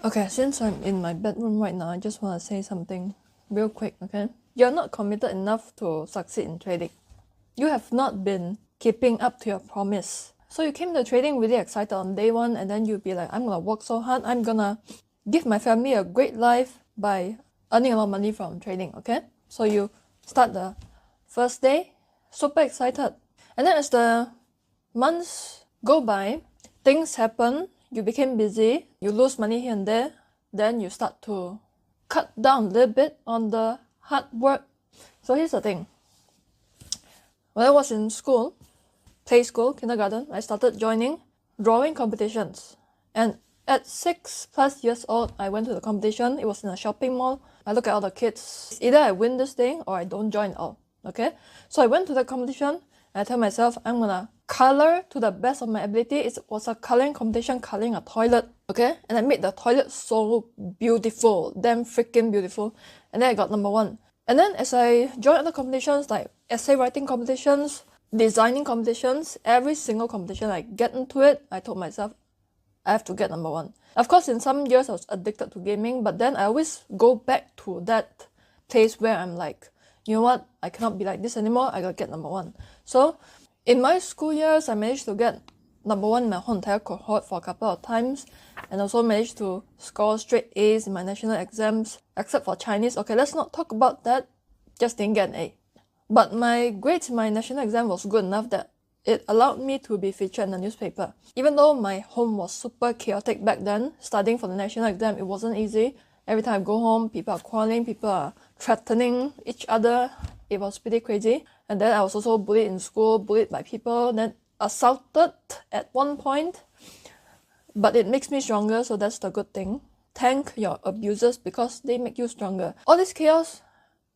Okay, since I'm in my bedroom right now, I just want to say something real quick, okay? You're not committed enough to succeed in trading. You have not been keeping up to your promise. So you came to trading really excited on day one, and then you'll be like, I'm gonna work so hard, I'm gonna give my family a great life by earning a lot of money from trading, okay? So you start the first day, super excited. And then as the months go by, things happen, you became busy, you lose money here and there, then you start to cut down a little bit on the hard work. So here's the thing. When I was in school, play school, kindergarten, I started joining drawing competitions. And at 6+ years old, I went to the competition. It was in a shopping mall. I look at all the kids. Either I win this thing or I don't join at all. Okay? So I went to the competition and I tell myself, I'm gonna color to the best of my ability. It was a coloring competition, coloring a toilet. Okay? And I made the toilet so beautiful. Damn freaking beautiful. And then I got number 1. And then as I joined other competitions like essay writing competitions, designing competitions, every single competition I get into it, I told myself, I have to get number 1. Of course, in some years I was addicted to gaming, but then I always go back to that place where I'm like, you know what, I cannot be like this anymore, I gotta get number 1. So in my school years, I managed to get number 1 in my whole entire cohort for a couple of times, and also managed to score straight A's in my national exams, except for Chinese. Okay, let's not talk about that, just didn't get an A. But my grades in my national exam was good enough that it allowed me to be featured in the newspaper. Even though my home was super chaotic back then, studying for the national exam, it wasn't easy. Every time I go home, people are quarreling, people are threatening each other. It was pretty crazy. And then I was also bullied in school, bullied by people, then assaulted at one point. But it makes me stronger, so that's the good thing. Thank your abusers because they make you stronger. All this chaos,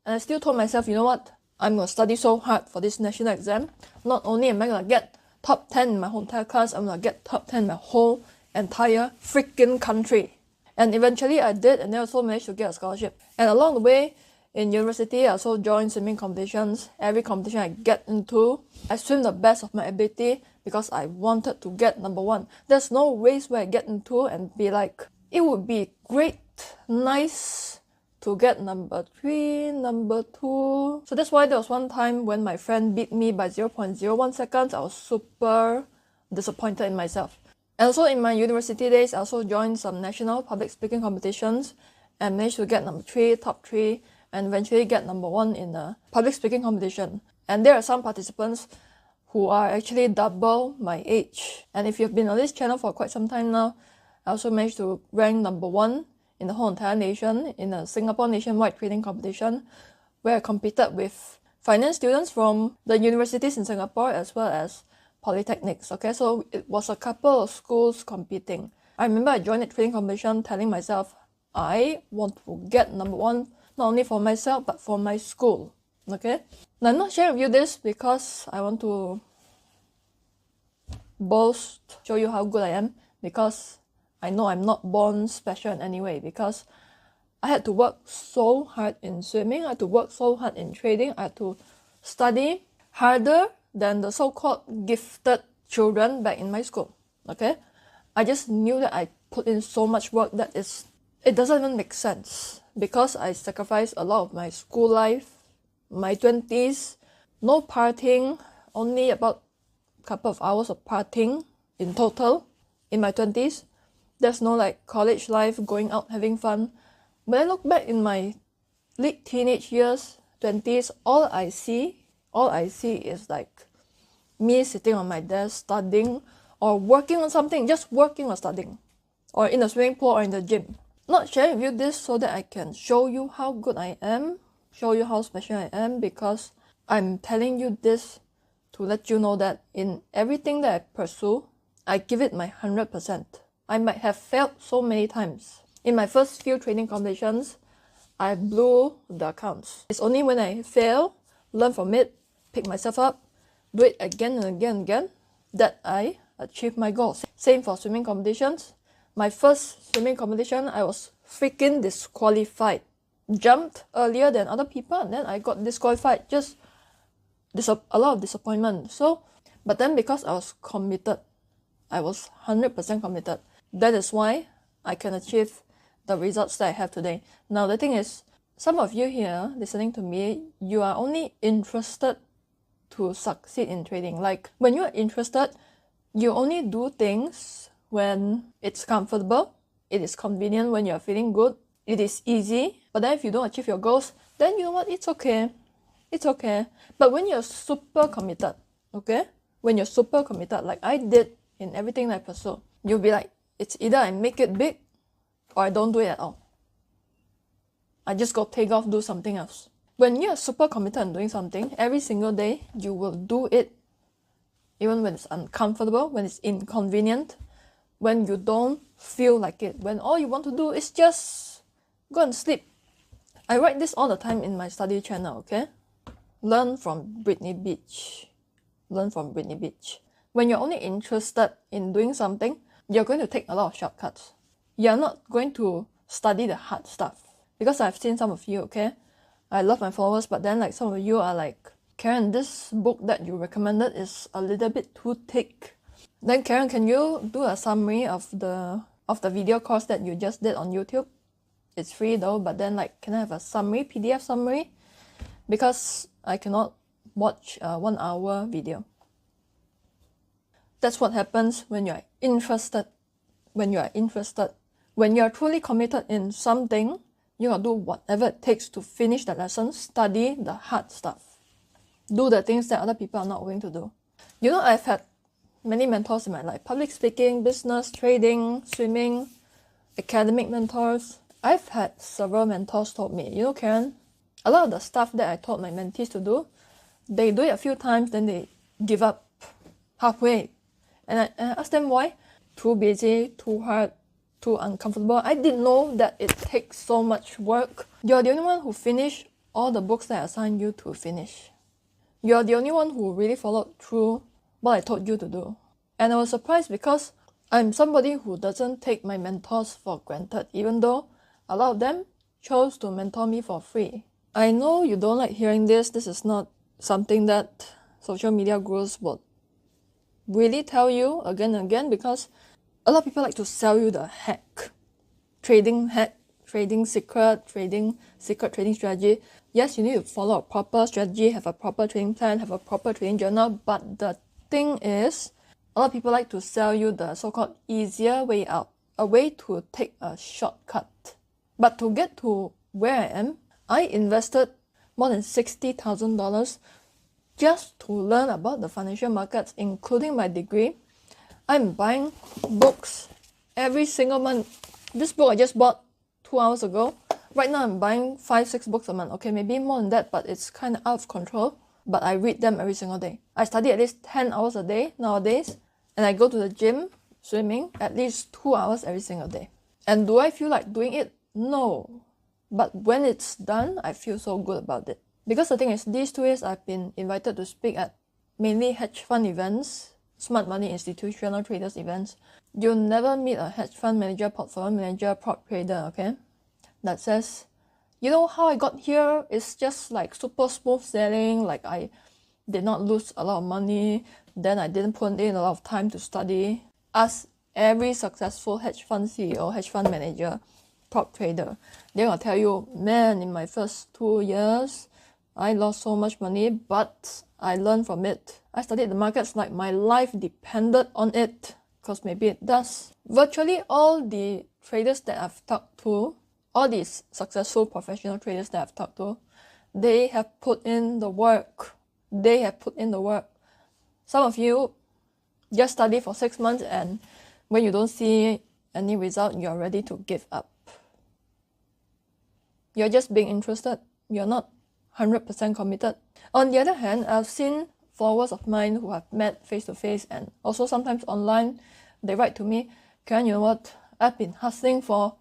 and I still told myself, you know what? I'm going to study so hard for this national exam. Not only am I going to get top 10 in my whole entire class, I'm going to get top 10 in my whole entire freaking country. And eventually I did, and then I also managed to get a scholarship. And along the way, in university, I also joined swimming competitions. Every competition I get into, I swim the best of my ability because I wanted to get number 1. There's no race where I get into and be like, it would be great, nice to get number 3, number 2. So that's why there was one time when my friend beat me by 0.01 seconds, I was super disappointed in myself. And also in my university days, I also joined some national public speaking competitions and managed to get number 3, top 3, and eventually get number 1 in a public speaking competition. And there are some participants who are actually double my age. And if you've been on this channel for quite some time now, I also managed to rank number 1 in the whole entire nation in a Singapore nationwide trading competition where I competed with finance students from the universities in Singapore as well as polytechnics. Okay, so it was a couple of schools competing. I remember I joined a trading competition telling myself I want to get number 1 not only for myself but for my school. Okay, now I'm not sharing with you this because I want to boast, show you how good I am, because I know I'm not born special in any way, because I had to work so hard in swimming, I had to work so hard in trading, I had to study harder than the so-called gifted children back in my school. Okay, I just knew that I put in so much work that it doesn't even make sense, because I sacrificed a lot of my school life, my 20s, no partying, only about a couple of hours of partying in total in my 20s. There's no like college life, going out, having fun. When I look back in my late teenage years, 20s, all I see is like me sitting on my desk studying or working on something, just working or studying, or in the swimming pool or in the gym. Not sharing with you this so that I can show you how good I am, show you how special I am, because I'm telling you this to let you know that in everything that I pursue, I give it my 100%. I might have failed so many times. In my first few training competitions, I blew the accounts. It's only when I fail, learn from it, pick myself up, do it again and again and again, that I achieve my goals. Same for swimming competitions. My first swimming competition, I was freaking disqualified. Jumped earlier than other people, and then I got disqualified. Just a lot of disappointment. So, but then because I was committed, I was 100% committed. That is why I can achieve the results that I have today. Now, the thing is, some of you here listening to me, you are only interested to succeed in trading. Like, when you are interested, you only do things when it's comfortable, it is convenient, when you're feeling good, it is easy. But then if you don't achieve your goals, then you know what, it's okay. It's okay. But when you're super committed, okay? When you're super committed, like I did in everything that I pursue, you'll be like, it's either I make it big or I don't do it at all. I just go take off, do something else. When you're super committed in doing something, every single day, you will do it. Even when it's uncomfortable, when it's inconvenient, when you don't feel like it, when all you want to do is just go and sleep. I write this all the time in my study channel, okay? Learn from Brittany Beach. Learn from Brittany Beach. When you're only interested in doing something, you're going to take a lot of shortcuts. You're not going to study the hard stuff. Because I've seen some of you, okay? I love my followers, but then like some of you are like, Karen, this book that you recommended is a little bit too thick. Then Karen, can you do a summary of the video course that you just did on YouTube? It's free though, but then like, can I have a summary, PDF summary? Because I cannot watch a 1 hour video. That's what happens when you're interested. When you are interested. When you're truly committed in something, you gotta do whatever it takes to finish the lesson, study the hard stuff. Do the things that other people are not willing to do. You know, I've had many mentors in my life. Public speaking, business, trading, swimming, academic mentors. I've had several mentors told me, you know, Karen, a lot of the stuff that I taught my mentees to do, they do it a few times, then they give up halfway. And I asked them why. Too busy, too hard, too uncomfortable. I didn't know that it takes so much work. You're the only one who finished all the books that I assigned you to finish. You're the only one who really followed through what I told you to do. And I was surprised because I'm somebody who doesn't take my mentors for granted, even though a lot of them chose to mentor me for free. I know you don't like hearing this. This is not something that social media gurus would really tell you again and again, because a lot of people like to sell you the hack, trading secret, trading strategy. Yes, you need to follow a proper strategy, have a proper trading plan, have a proper trading journal. But the thing is, a lot of people like to sell you the so-called easier way out, a way to take a shortcut. But to get to where I am, I invested more than $60,000 just to learn about the financial markets, including my degree. I'm buying books every single month. This book I just bought 2 hours ago. Right now I'm buying 5-6 books a month. Okay, maybe more than that, but it's kind of out of control. But I read them every single day. I study at least 10 hours a day nowadays. And I go to the gym, swimming, at least 2 hours every single day. And do I feel like doing it? No. But when it's done, I feel so good about it. Because the thing is, these 2 years I've been invited to speak at mainly hedge fund events, smart money institutional traders events. You'll never meet a hedge fund manager, portfolio manager, prop trader, okay, that says, you know how I got here? It's just like super smooth sailing, like I did not lose a lot of money, then I didn't put in a lot of time to study. Ask every successful hedge fund CEO, hedge fund manager, prop trader. They're gonna tell you, man, in my first 2 years, I lost so much money, but I learned from it. I studied the markets like my life depended on it, because maybe it does. Virtually all the traders that I've talked to, all these successful professional traders that I've talked to, they have put in the work. They have put in the work. Some of you just study for 6 months, and when you don't see any result, you're ready to give up. You're just being interested. You're not 100% committed. On the other hand, I've seen followers of mine who have met face-to-face and also sometimes online. They write to me, Karen, you know what? I've been hustling for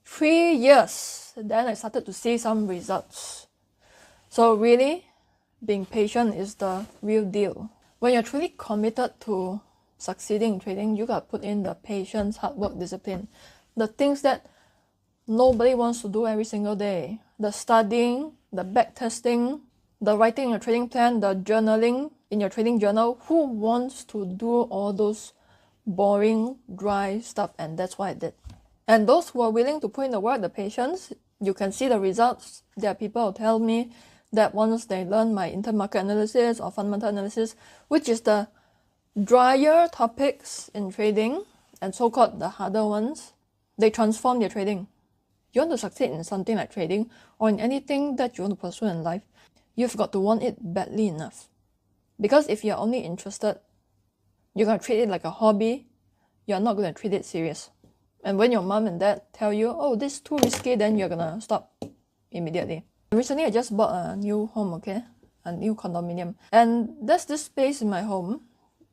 3 years. Then I started to see some results. So really, being patient is the real deal. When you're truly committed to succeeding in trading, you gotta put in the patience, hard work, discipline. The things that nobody wants to do every single day. The studying, the back testing, the writing your trading plan, the journaling in your trading journal. Who wants to do all those boring, dry stuff? And that's what I did. And those who are willing to put in the work, the patience, you can see the results. There are people who tell me that once they learn my intermarket analysis or fundamental analysis, which is the drier topics in trading and so-called the harder ones, they transform their trading. You want to succeed in something like trading or in anything that you want to pursue in life, you've got to want it badly enough. Because if you're only interested, you're going to treat it like a hobby, you're not going to treat it serious. And when your mom and dad tell you, oh, this is too risky, then you're going to stop immediately. Recently, I just bought a new home, okay? A new condominium. And there's this space in my home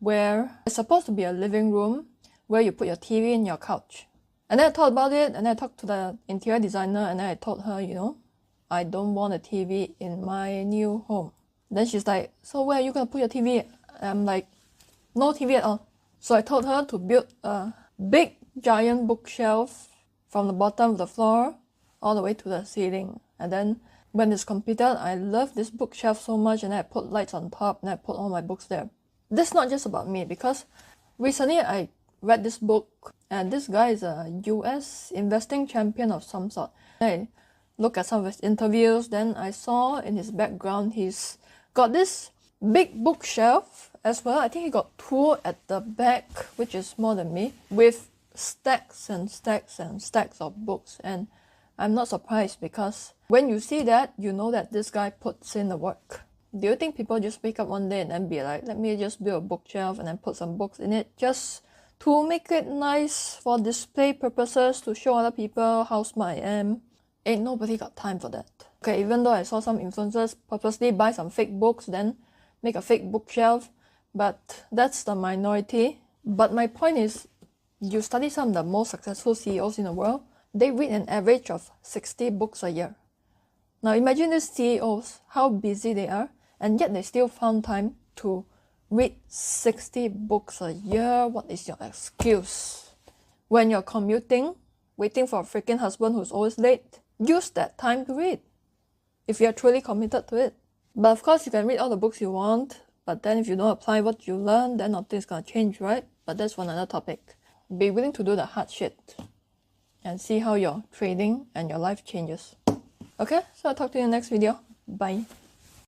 where it's supposed to be a living room where you put your TV and your couch. And then I thought about it, and then I talked to the interior designer, and then I told her, you know, I don't want a TV in my new home. Then she's like, so where are you going to put your TV? I'm like, no TV at all. So I told her to build a big giant bookshelf from the bottom of the floor all the way to the ceiling. And then when it's completed, I love this bookshelf so much, and I put lights on top and I put all my books there. This is not just about me, because recently I read this book, and this guy is a US investing champion of some sort. I looked at some of his interviews, then I saw in his background he's got this big bookshelf as well. I think he got two at the back, which is more than me, with stacks and stacks and stacks of books. And I'm not surprised, because when you see that, you know that this guy puts in the work. Do you think people just wake up one day and then be like, let me just build a bookshelf and then put some books in it just to make it nice for display purposes, to show other people how smart I am? Ain't nobody got time for that. Okay, even though I saw some influencers purposely buy some fake books, then make a fake bookshelf, but that's the minority. But my point is, you study some of the most successful CEOs in the world, they read an average of 60 books a year. Now imagine these CEOs, how busy they are, and yet they still found time to read 60 books a year. What is your excuse? When you're commuting, waiting for a freaking husband who's always late, use that time to read, if you're truly committed to it. But of course, you can read all the books you want, but then if you don't apply what you learn, then nothing's gonna change, right? But that's for another topic. Be willing to do the hard shit and see how your trading and your life changes. Okay, so I'll talk to you in the next video. Bye.